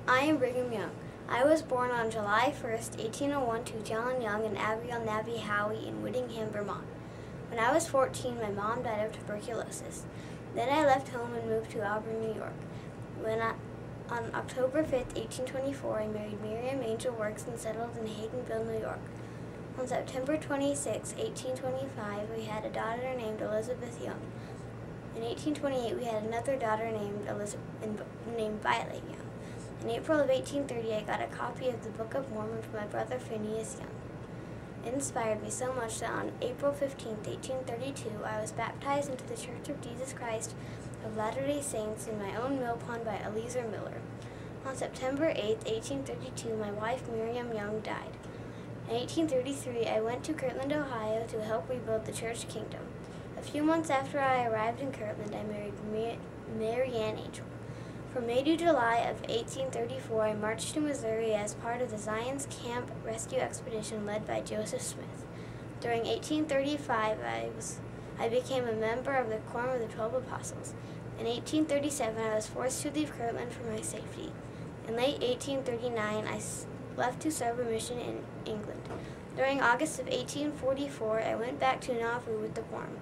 I am Brigham Young. I was born on July 1st, 1801 to John Young and Abigail Navy Howie in Whittingham, Vermont. When I was 14, my mom died of tuberculosis. Then I left home and moved to Auburn, New York. On October 5th, 1824, I married Miriam Angel Works and settled in Haydenville, New York. On September 26, 1825, we had a daughter named Elizabeth Young. In 1828, we had another daughter named Violet Young. In April of 1830, I got a copy of the Book of Mormon from my brother Phineas Young. It inspired me so much that on April 15, 1832, I was baptized into the Church of Jesus Christ of Latter-day Saints in my own mill pond by Eliezer Miller. On September 8, 1832, my wife Miriam Young died. In 1833, I went to Kirtland, Ohio to help rebuild the church kingdom. A few months after I arrived in Kirtland, I married Mary Ann Angel. From May to July of 1834, I marched to Missouri as part of the Zion's Camp Rescue Expedition led by Joseph Smith. During 1835, I became a member of the Quorum of the 12 Apostles. In 1837, I was forced to leave Kirtland for my safety. In late 1839, I left to serve a mission in England. During August of 1844, I went back to Nauvoo with the Quorum.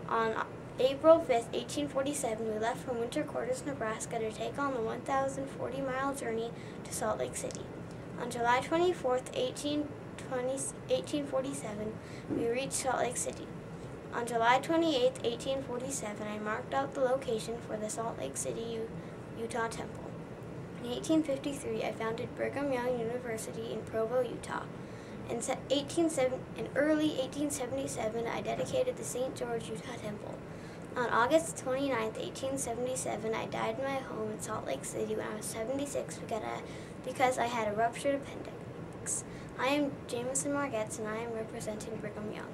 On April 5, 1847, we left from Winter Quarters, Nebraska to take on the 1,040-mile journey to Salt Lake City. On July 24, 1847, we reached Salt Lake City. On July 28, 1847, I marked out the location for the Salt Lake City, Utah Temple. In 1853, I founded Brigham Young University in Provo, Utah. In early 1877, I dedicated the St. George Utah Temple. On August 29, 1877, I died in my home in Salt Lake City when I was 76 because I had a ruptured appendix. I am Jameson Margetts, and I am representing Brigham Young.